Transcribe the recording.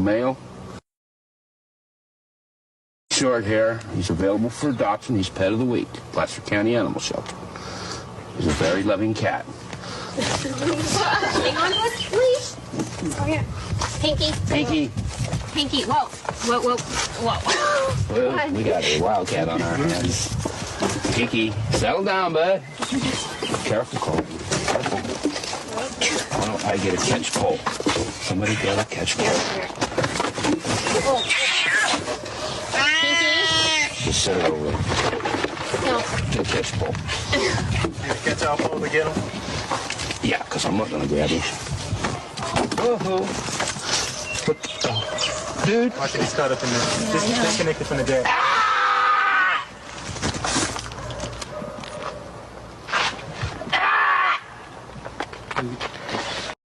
male. Short hair. He's available for adoption. He's pet of the week. Placer County Animal Shelter. He's a very loving cat. Hang on to us, please. Oh, yeah. Pinky. Pinky. Pinky. Whoa. Whoa, whoa, whoa. Well, we got a wildcat on our hands. Pinky, settle down, bud. Careful, Cole. Careful. Why don't I get a catch pole? Somebody get a catch pole. Pinky. Just set it over. No. Get a catch pole. Catch our pole to get him? Yeah, because I'm not going to grab him. Woohoo. Dude. Watch it, he's caught up in there. Disconnected from the deck.